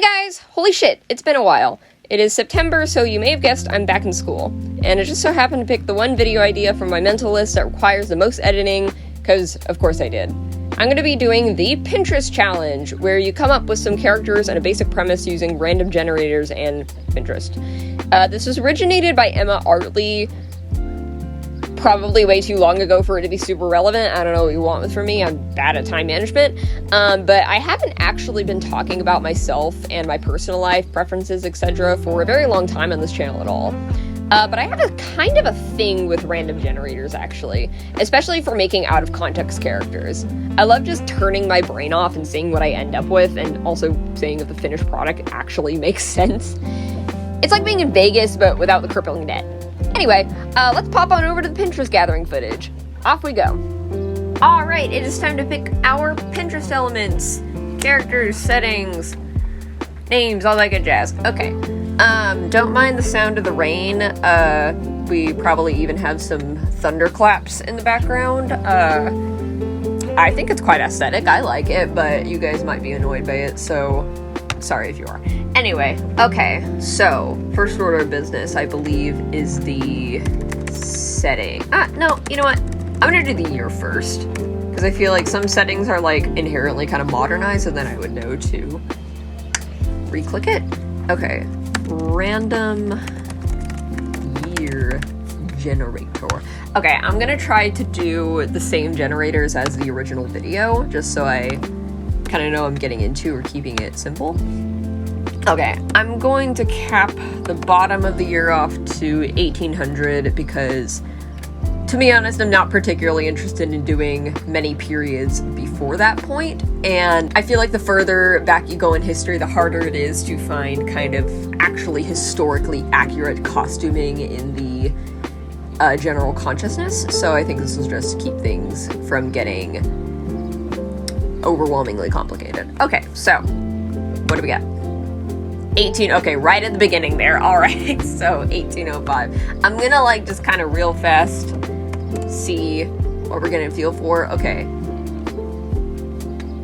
Hey guys! Holy shit, it's been a while. It is September, so you may have guessed I'm back in school. And I just so happened to pick the one video idea from my mental list that requires the most editing, because of course I did. I'm going to be doing the Pinterest challenge, where you come up with some characters and a basic premise using random generators and Pinterest. This was originated by Emma Artley, probably way too long ago for it to be super relevant. I don't know what you want from me. I'm bad at time management. But I haven't actually been talking about myself and my personal life, preferences, etc. for a very long time on this channel at all. But I have a kind of a thing with random generators, actually, especially for making out-of-context characters. I love just turning my brain off and seeing what I end up with, and also seeing if the finished product actually makes sense. It's like being in Vegas, but without the crippling debt. Anyway, let's pop on over to the Pinterest gathering footage. Off we go. Alright, it is time to pick our Pinterest elements. Characters, settings, names, all that good jazz. Okay. Don't mind the sound of the rain. We probably even have some thunderclaps in the background. I think it's quite aesthetic. I like it, but you guys might be annoyed by it, so sorry if you are. Anyway, okay, so first order of business, I believe, is the setting. No, you know what? I'm gonna do the year first, because I feel like some settings are like inherently kind of modernized, and then I would know to re-click it. Okay, random year generator. Okay, I'm gonna try to do the same generators as the original video, just so I kind of know I'm getting into or keeping it simple. Okay, I'm going to cap the bottom of the year off to 1800 because, to be honest, I'm not particularly interested in doing many periods before that point, and I feel like the further back you go in history, the harder it is to find kind of actually historically accurate costuming in the general consciousness, so I think this will just keep things from getting overwhelmingly complicated. Okay, so what do we got? Okay, right at the beginning there. All right, so 1805. I'm gonna like just kind of real fast see what we're getting a feel for. Okay.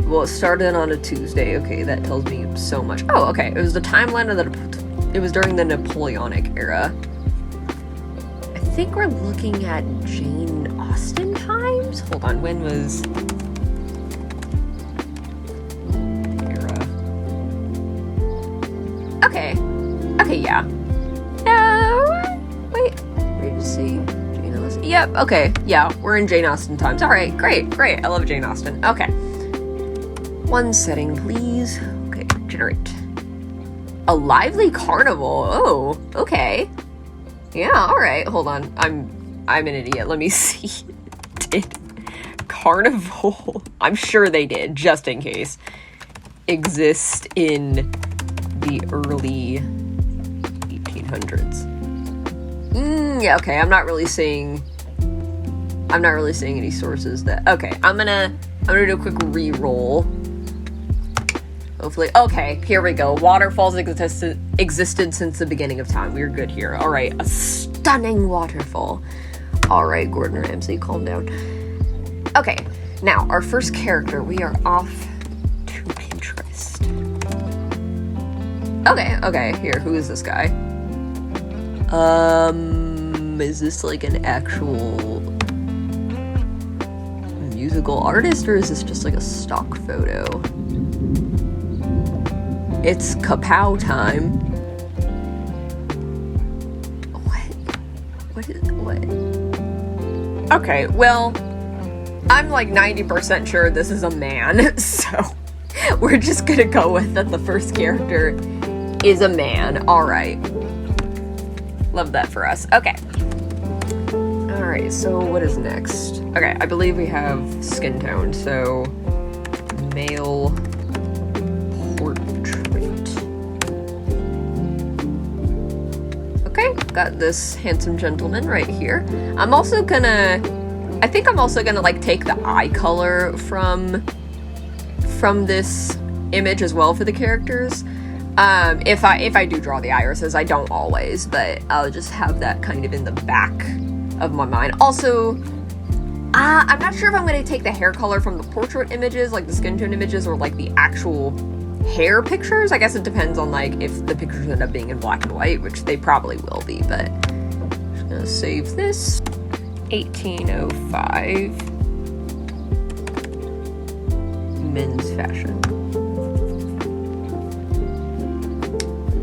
Well, it started on a Tuesday. Okay, that tells me so much. Oh, okay. It was the timeline of it was during the Napoleonic era. I think we're looking at Jane Austen times. Hold on, when was Okay, yeah. No, wait, Regency, Jane Austen. Yep, okay, yeah, we're in Jane Austen times. Alright, great, I love Jane Austen. Okay. One setting, please. Okay, generate. A lively carnival. Oh, okay. Yeah, alright, hold on. I'm an idiot. Let me see. Did carnival, I'm sure they did, just in case, exist in the early 1800s. Yeah, okay, I'm not really seeing any sources that, okay, I'm gonna do a quick re-roll. Hopefully, okay, here we go. Waterfalls existed since the beginning of time. We're good here. All right, a stunning waterfall. All right, Gordon Ramsay, calm down. Okay, now, our first character, we are off to Pinterest. Okay, here, who is this guy? Is this like an actual musical artist, or is this just like a stock photo? It's kapow time. What? Okay, well, I'm like 90% sure this is a man, so we're just gonna go with that the first character is a man. Alright. Love that for us. Okay. Alright, so what is next? Okay, I believe we have skin tone, so male portrait. Okay, got this handsome gentleman right here. I think I'm also gonna like take the eye color from this image as well for the characters. If I do draw the irises, I don't always, but I'll just have that kind of in the back of my mind. Also, I'm not sure if I'm going to take the hair color from the portrait images, like the skin tone images, or like the actual hair pictures. I guess it depends on like if the pictures end up being in black and white, which they probably will be, but I'm just gonna save this. 1805 men's fashion.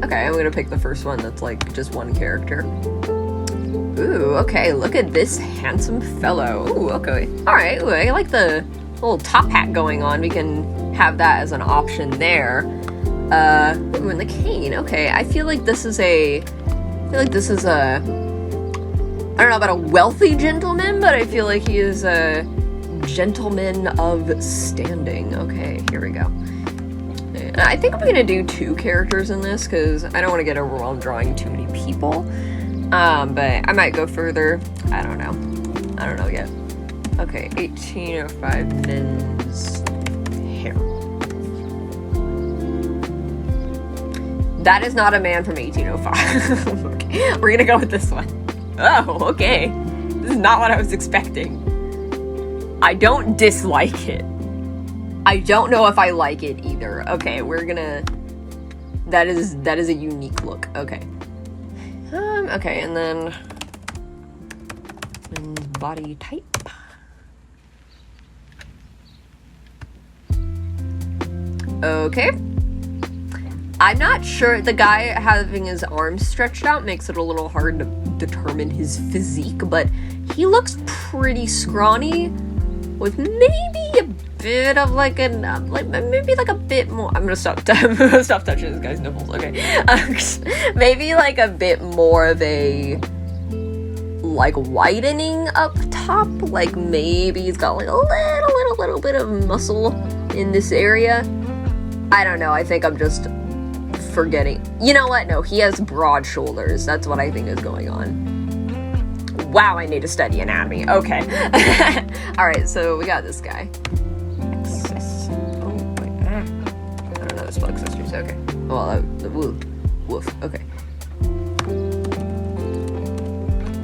Okay, I'm gonna pick the first one that's like just one character. Ooh, okay, look at this handsome fellow. Ooh, okay. Alright, ooh, I like the little top hat going on. We can have that as an option there. Ooh, and the cane. Okay, I feel like this is a... I don't know about a wealthy gentleman, but I feel like he is a gentleman of standing. Okay, here we go. I think I'm gonna do 2 characters in this because I don't want to get overwhelmed drawing too many people. But I might go further. I don't know yet. Okay, 1805 men's hair. That is not a man from 1805. Okay, we're gonna go with this one. Oh, okay. This is not what I was expecting. I don't dislike it. I don't know if I like it either. Okay, we're gonna... That is a unique look. Okay. Okay, and then... body type. Okay. I'm not sure. The guy having his arms stretched out makes it a little hard to determine his physique, but he looks pretty scrawny with maybe a bit of like an maybe like a bit more. I'm gonna stop touching this guy's nipples. Okay, maybe like a bit more of a like widening up top. Like maybe he's got like a little bit of muscle in this area. I don't know. I think I'm just forgetting. You know what? No, he has broad shoulders. That's what I think is going on. Wow, I need to study anatomy. Okay. Alright, so we got this guy. Oh, wait. I don't know how to spell accessories. Okay. Well, woof. Okay.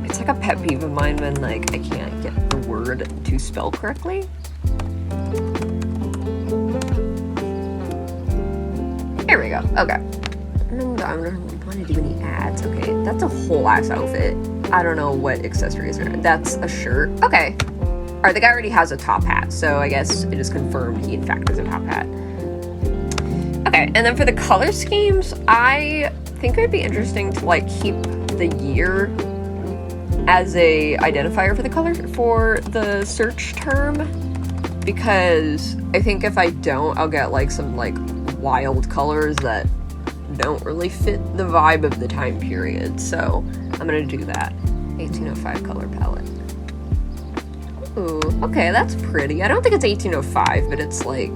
It's like a pet peeve of mine when, like, I can't get the word to spell correctly. Here we go. Okay. I don't want to do any ads. Okay, that's a whole ass outfit. I don't know what accessories are. That's a shirt. Okay. Alright, the guy already has a top hat, so I guess it is confirmed he in fact has a top hat. Okay, and then for the color schemes, I think it would be interesting to like keep the year as a identifier for the color for the search term, because I think if I don't, I'll get like some like wild colors that don't really fit the vibe of the time period, so I'm gonna do that. 1805 color palette. Ooh, okay, that's pretty. I don't think it's 1805, but it's like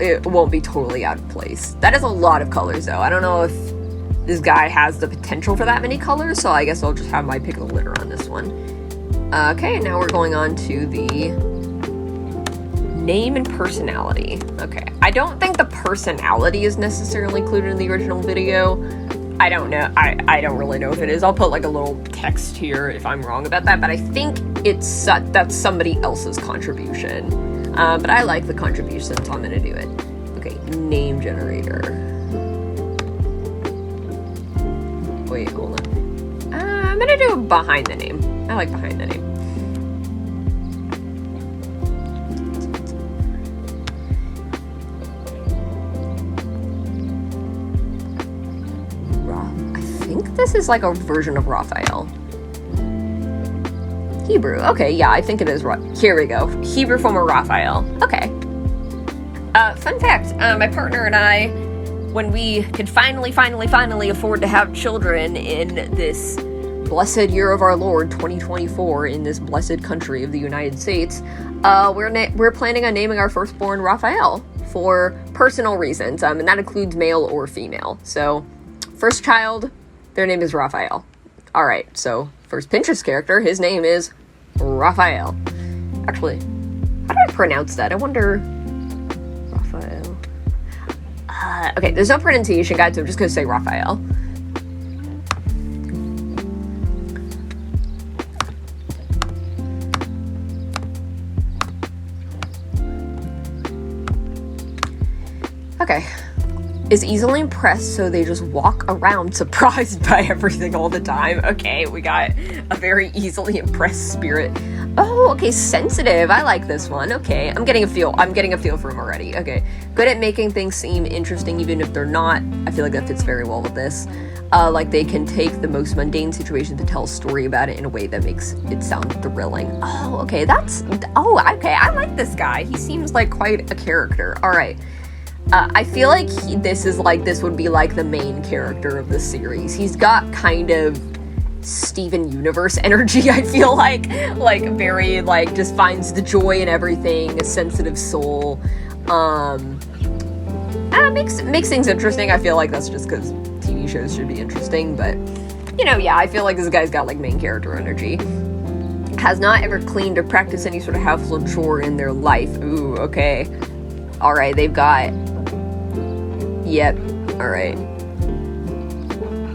it won't be totally out of place. That is a lot of colors though. I don't know if this guy has the potential for that many colors, so I guess I'll just have my pick of the litter on this one. Okay, now we're going on to the name and personality. Okay, I don't think the personality is necessarily included in the original video. I don't know. I don't really know if it is. I'll put like a little text here if I'm wrong about that, but I think that's somebody else's contribution. But I like the contribution, so I'm gonna do it. Okay, name generator. Wait, hold on. I'm gonna do behind the name. I like behind the name. This is like a version of Raphael. Hebrew. Okay, yeah, I think it is. Here we go. Hebrew form of Raphael. Okay. Fun fact, my partner and I, when we could finally afford to have children in this blessed year of our Lord, 2024, in this blessed country of the United States, we're planning on naming our firstborn Raphael for personal reasons, and that includes male or female. So, first child, their name is Raphael. Alright, so first Pinterest character, his name is Raphael. Actually, how do I pronounce that? I wonder... Raphael. Okay, there's no pronunciation guide, so I'm just gonna say Raphael. is easily impressed, so they just walk around surprised by everything all the time. Okay, we got a very easily impressed spirit. Oh, okay, sensitive. I like this one. Okay, I'm getting a feel for him already. Okay, good at making things seem interesting even if they're not. I feel like that fits very well with this. Like they can take the most mundane situation to tell a story about it in a way that makes it sound thrilling. Oh, okay, okay, I like this guy. He seems like quite a character. All right. I feel like this would be like the main character of the series. He's got kind of Steven Universe energy, I feel like very, like, just finds the joy in everything, a sensitive soul. Makes things interesting. I feel like that's just because TV shows should be interesting, but, you know, yeah, I feel like this guy's got, like, main character energy. Has not ever cleaned or practiced any sort of household chore in their life. Ooh, okay. Alright, they've got... Yep, alright.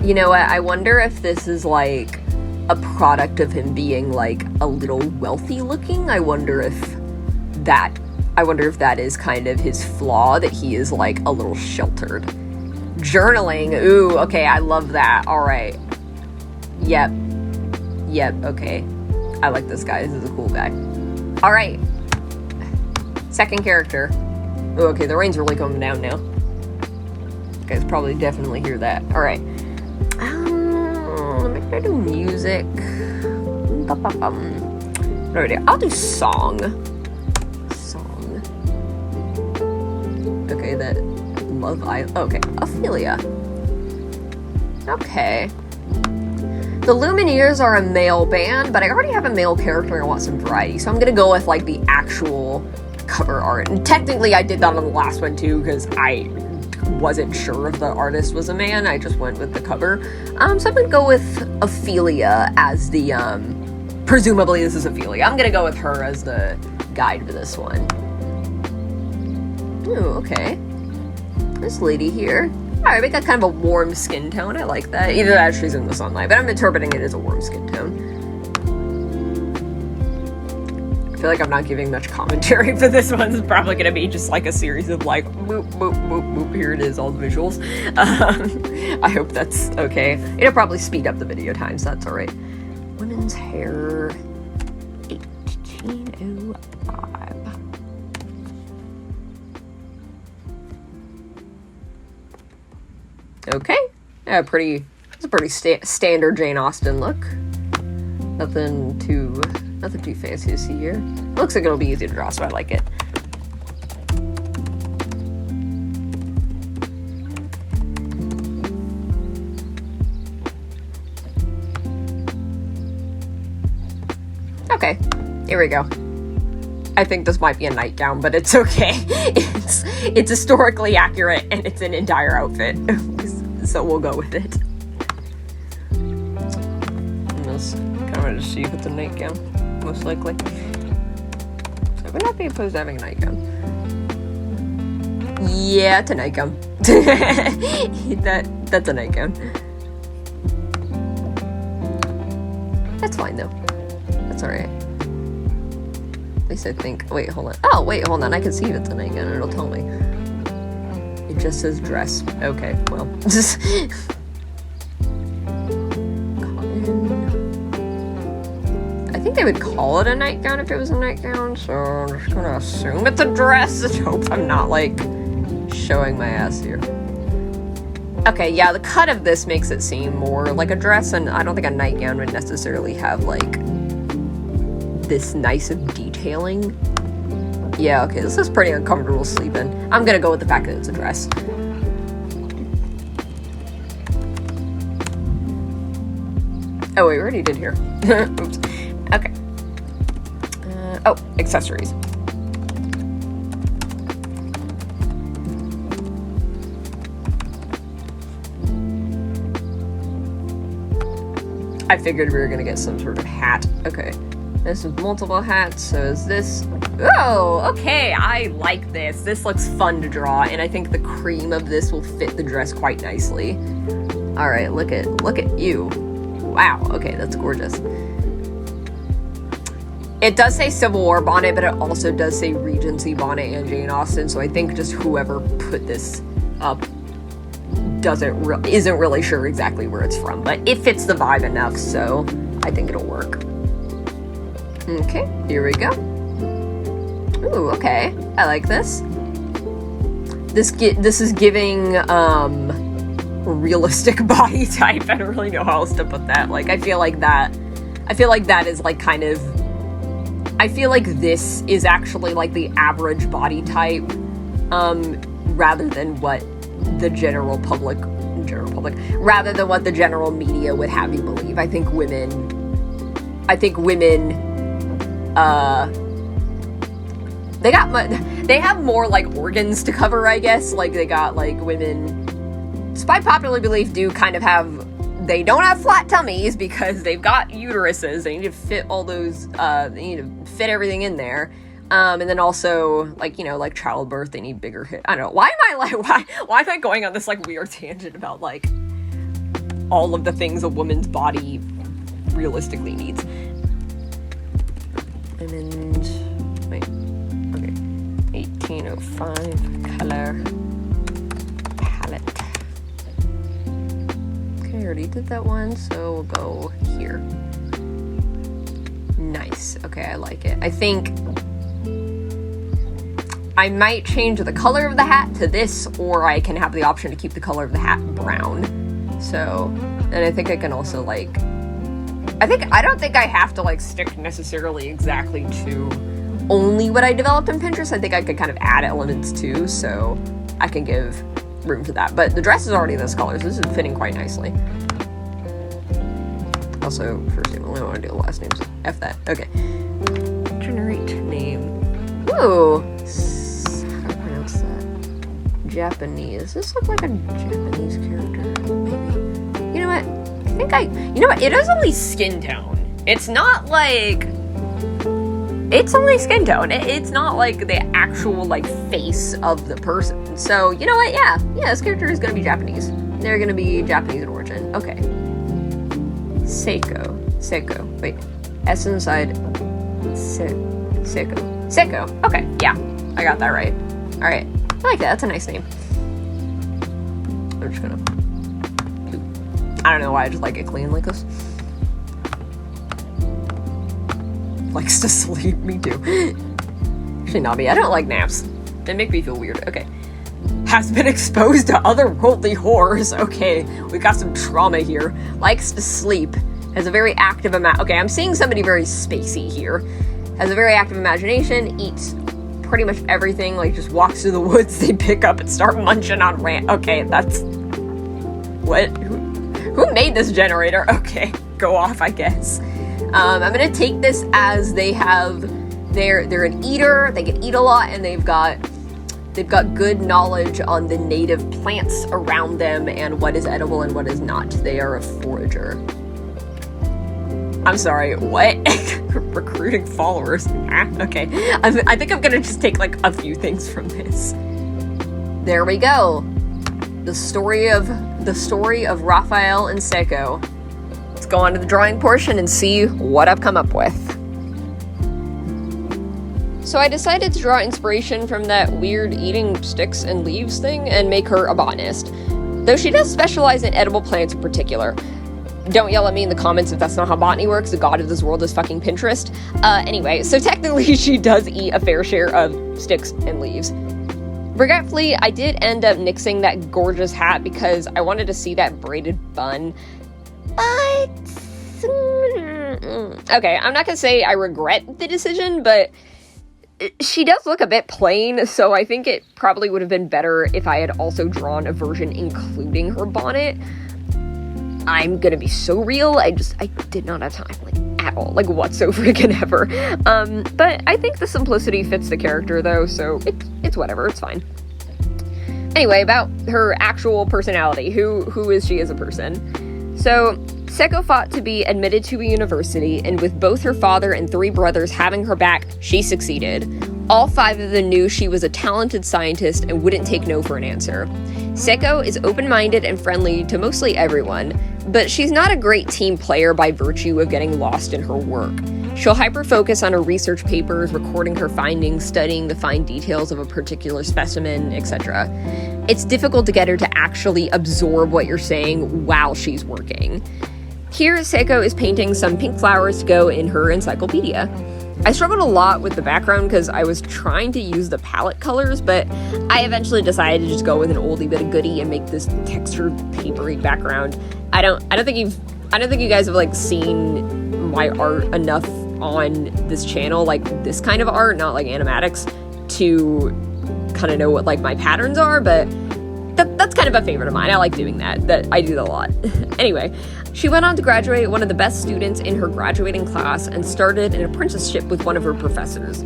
You know what, I wonder if this is, like, a product of him being, like, a little wealthy looking. I wonder if that is kind of his flaw, that he is, like, a little sheltered. Journaling, ooh, okay, I love that, alright. Yep, okay. I like this guy, this is a cool guy. Alright. Second character. Ooh, okay, the rain's really coming down now. You guys probably definitely hear that. Alright. Let me try to do music. I'll do song. Okay, that Love Island. Okay, Ophelia. Okay. The Lumineers are a male band, but I already have a male character and I want some variety, so I'm gonna go with, like, the actual cover art. And technically I did that on the last one too, because I wasn't sure if the artist was a man. I just went with the cover. So I'm gonna go with Ophelia as the, presumably this is Ophelia. I'm gonna go with her as the guide for this one. Ooh, okay. This lady here. Alright, we got kind of a warm skin tone. I like that. Either that or she's in the sunlight, but I'm interpreting it as a warm skin tone. I feel like I'm not giving much commentary for this one. It's probably going to be just like a series of, like, boop, boop, boop, boop. Here it is, all the visuals. I hope that's okay. It'll probably speed up the video time, so that's alright. Women's hair. 1805. Okay. Yeah, it's a pretty standard Jane Austen look. Nothing too fancy to see here. Looks like it'll be easy to draw, so I like it. Okay, here we go. I think this might be a nightgown, but it's okay. It's historically accurate and it's an entire outfit. So we'll go with it. Kind of just see if it's a nightgown, most likely. So I would not be opposed to having a nightgown. Yeah, it's a nightgown. That's a nightgown. That's fine though. That's alright. At least I think. Wait, hold on. Oh, wait, hold on. I can see if it's a nightgown and it'll tell me. It just says dress. Okay, well. I think they would call it a nightgown if it was a nightgown, so I'm just gonna assume it's a dress. I hope I'm not, like, showing my ass here. Okay, yeah, the cut of this makes it seem more like a dress, and I don't think a nightgown would necessarily have, like, this nice of detailing. Yeah, okay, this is pretty uncomfortable sleeping. I'm gonna go with the fact that it's a dress. Oh, wait, we already did here. Oops. Okay. Oh, accessories. I figured we were gonna get some sort of hat. Okay. This is multiple hats, so is this... Oh, okay, I like this. This looks fun to draw, and I think the cream of this will fit the dress quite nicely. Alright, look at you. Wow, okay, that's gorgeous. It does say Civil War bonnet, but it also does say Regency bonnet and Jane Austen, so I think just whoever put this up isn't really sure exactly where it's from, but it fits the vibe enough, so I think it'll work. Okay, here we go. Ooh, okay, I like this. This is giving realistic body type. I don't really know how else to put that. Like, I feel like that is like kind of, I feel like this is actually like the average body type, rather than what the general public, rather than what the general media would have you believe. I think women, they have more like organs to cover, I guess. Like, they got like women, despite popular belief, do kind of have, they don't have flat tummies because they've got uteruses. They need to fit all those, they need to fit everything in there. And then also, like, you know, like childbirth, they need bigger hips. I don't know. Why am I going on this like weird tangent about like all of the things a woman's body realistically needs? And wait, okay, 1805 color palette. Okay, I already did that one, so we'll go here. Nice. Okay, I like it. I think I might change the color of the hat to this, or I can have the option to keep the color of the hat brown. So, and I think I can also like, I don't think I have to like stick necessarily exactly to only what I developed in Pinterest. I think I could kind of add elements too, so I can give room to that. But the dress is already this color, so this is fitting quite nicely. Also, first name, only want to do the last name, so F that. Okay. Generate name. Ooh. How do I pronounce that? Japanese. Does this look like a Japanese character? Maybe. You know what? You know what? It is only skin tone. It's not like, it's only skin tone. It's not like the actual like face of the person. So, you know what? Yeah, this character is gonna be Japanese. They're gonna be Japanese in origin. Okay. Seiko. Wait. S inside. Seiko. Okay, yeah. I got that right. Alright. I like that. That's a nice name. I'm just gonna, I don't know why I just like it clean like this. Likes to sleep. Me too. Actually, not me. I don't like naps. They make me feel weird. Okay. Has been exposed to otherworldly horrors. Okay, we got some trauma here. Likes to sleep. Has a very active okay, I'm seeing somebody very spacey here. Has a very active imagination. Eats pretty much everything. Like, just walks through the woods they pick up and start munching on Okay, that's... What? Who made this generator? Okay, go off, I guess. I'm gonna take this as they're an eater. They can eat a lot, and they've got good knowledge on the native plants around them and what is edible and what is not. They are a forager. I'm sorry, what? Recruiting followers. Okay. I think I'm gonna just take like a few things from this. There we go. The story of Raphael and Seiko. Let's go on to the drawing portion and see what I've come up with. So I decided to draw inspiration from that weird eating sticks and leaves thing and make her a botanist. Though she does specialize in edible plants in particular. Don't yell at me in the comments if that's not how botany works. The god of this world is fucking Pinterest. Anyway, so technically she does eat a fair share of sticks and leaves. Regretfully, I did end up nixing that gorgeous hat because I wanted to see that braided bun. But... okay, I'm not gonna say I regret the decision, but she does look a bit plain, so I think it probably would have been better if I had also drawn a version including her bonnet. I'm gonna be so real, I did not have time, like, at all, like, whatsoever freaking ever. But I think the simplicity fits the character, though, so it's whatever, it's fine. Anyway, about her actual personality, who is she as a person? So, Seiko fought to be admitted to a university, and with both her father and 3 brothers having her back, she succeeded. All 5 of them knew she was a talented scientist and wouldn't take no for an answer. Seiko is open-minded and friendly to mostly everyone, but she's not a great team player by virtue of getting lost in her work. She'll hyper-focus on her research papers, recording her findings, studying the fine details of a particular specimen, etc. It's difficult to get her to actually absorb what you're saying while she's working. Here, Seiko is painting some pink flowers to go in her encyclopedia. I struggled a lot with the background because I was trying to use the palette colors, but I eventually decided to just go with an oldie but a goodie and make this textured, papery background. I don't think you guys have like seen my art enough on this channel, like this kind of art, not like animatics, to kind of know what like my patterns are, but that's kind of a favorite of mine. I like doing that I do that a lot. Anyway, she went on to graduate one of the best students in her graduating class and started an apprenticeship with one of her professors.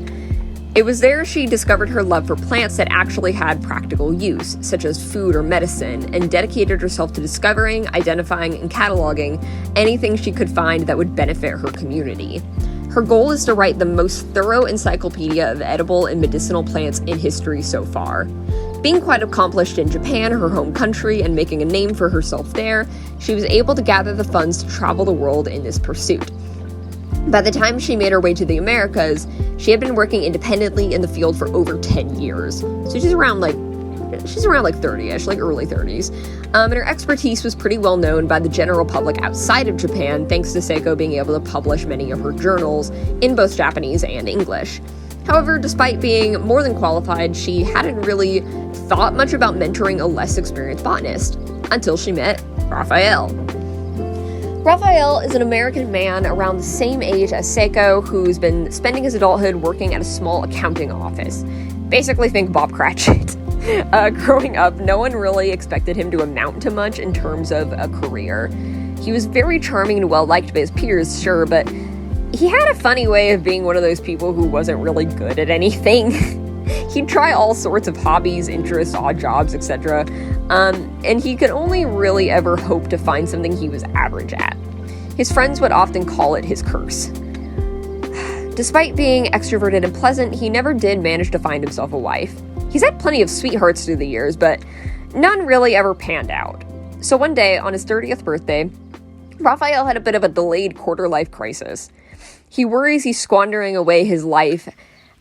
It was there she discovered her love for plants that actually had practical use, such as food or medicine, and dedicated herself to discovering, identifying, and cataloging anything she could find that would benefit her community. Her goal is to write the most thorough encyclopedia of edible and medicinal plants in history so far. Being quite accomplished in Japan, her home country, and making a name for herself there, she was able to gather the funds to travel the world in this pursuit. By the time she made her way to the Americas, she had been working independently in the field for over 10 years. So she's around like 30-ish, like early 30s. And her expertise was pretty well known by the general public outside of Japan, thanks to Seiko being able to publish many of her journals in both Japanese and English. However, despite being more than qualified, she hadn't really thought much about mentoring a less experienced botanist until she met Raphael. Raphael is an American man around the same age as Seiko, who's been spending his adulthood working at a small accounting office. Basically, think Bob Cratchit. Growing up, no one really expected him to amount to much in terms of a career. He was very charming and well-liked by his peers, sure, but he had a funny way of being one of those people who wasn't really good at anything. He'd try all sorts of hobbies, interests, odd jobs, etc., and he could only really ever hope to find something he was average at. His friends would often call it his curse. Despite being extroverted and pleasant, he never did manage to find himself a wife. He's had plenty of sweethearts through the years, but none really ever panned out. So one day, on his 30th birthday, Raphael had a bit of a delayed quarter-life crisis. He worries he's squandering away his life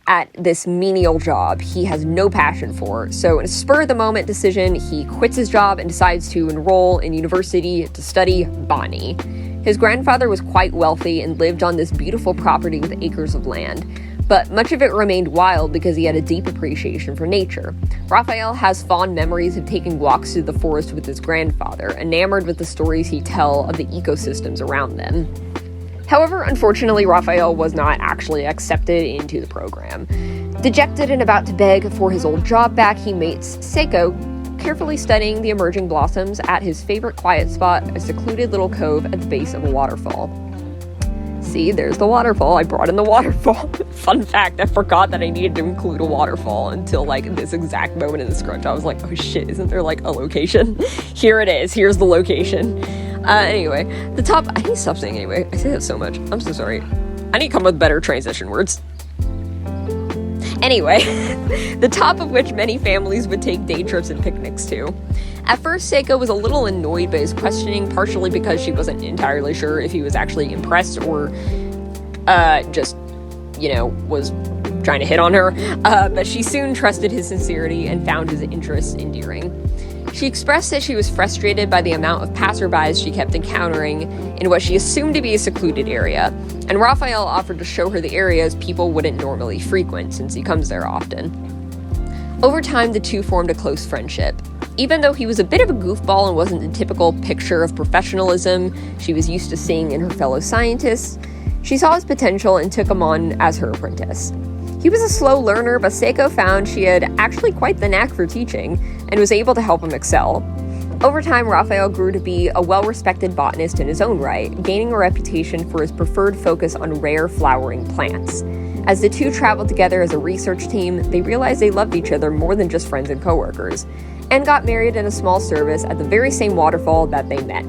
at this menial job he has no passion for, so in a spur-of-the-moment decision, he quits his job and decides to enroll in university to study botany. His grandfather was quite wealthy and lived on this beautiful property with acres of land, but much of it remained wild because he had a deep appreciation for nature. Raphael has fond memories of taking walks through the forest with his grandfather, enamored with the stories he'd tell of the ecosystems around them. However, unfortunately, Raphael was not actually accepted into the program. Dejected and about to beg for his old job back, he meets Seiko, carefully studying the emerging blossoms at his favorite quiet spot, a secluded little cove at the base of a waterfall. See, there's the waterfall. I brought in the waterfall. Fun fact, I forgot that I needed to include a waterfall until like this exact moment in the script. I was like, oh shit, isn't there like a location? Here it is. Here's the location. Anyway, I need to stop saying anyway. I say that so much. I'm so sorry. I need to come up with better transition words. Anyway, the top of which many families would take day trips and picnics to. At first, Seiko was a little annoyed by his questioning, partially because she wasn't entirely sure if he was actually impressed or just, was trying to hit on her. But she soon trusted his sincerity and found his interests endearing. She expressed that she was frustrated by the amount of passerbys she kept encountering in what she assumed to be a secluded area, and Raphael offered to show her the areas people wouldn't normally frequent since he comes there often. Over time, the two formed a close friendship. Even though he was a bit of a goofball and wasn't the typical picture of professionalism she was used to seeing in her fellow scientists, she saw his potential and took him on as her apprentice. He was a slow learner, but Seiko found she had actually quite the knack for teaching and was able to help him excel. Over time, Raphael grew to be a well-respected botanist in his own right, gaining a reputation for his preferred focus on rare flowering plants. As the two traveled together as a research team, they realized they loved each other more than just friends and coworkers, and got married in a small service at the very same waterfall that they met.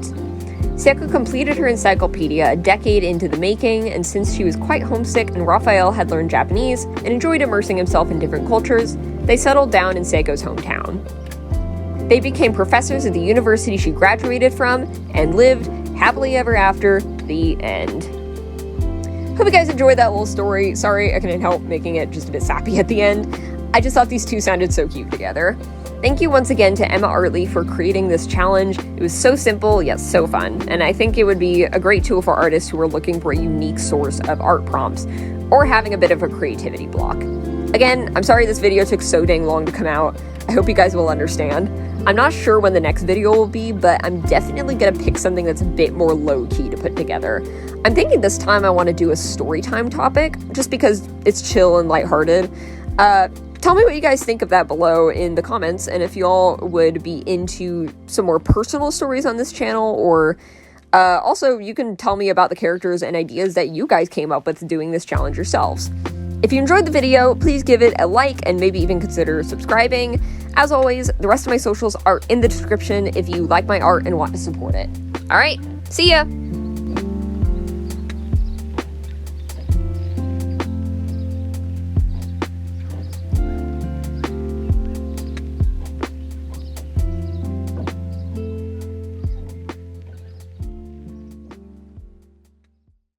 Seiko completed her encyclopedia a decade into the making, and since she was quite homesick and Raphael had learned Japanese and enjoyed immersing himself in different cultures, they settled down in Seiko's hometown. They became professors at the university she graduated from and lived happily ever after. The end. Hope you guys enjoyed that little story. Sorry I couldn't help making it just a bit sappy at the end. I just thought these two sounded so cute together. Thank you once again to Emma Artley for creating this challenge. It was so simple, yet so fun, and I think it would be a great tool for artists who are looking for a unique source of art prompts, or having a bit of a creativity block. Again, I'm sorry this video took so dang long to come out. I hope you guys will understand. I'm not sure when the next video will be, but I'm definitely gonna pick something that's a bit more low-key to put together. I'm thinking this time I want to do a story time topic, just because it's chill and lighthearted. Tell me what you guys think of that below in the comments, and if y'all would be into some more personal stories on this channel, or also you can tell me about the characters and ideas that you guys came up with doing this challenge yourselves. If you enjoyed the video, please give it a like and maybe even consider subscribing. As always, the rest of my socials are in the description if you like my art and want to support it. All right, see ya!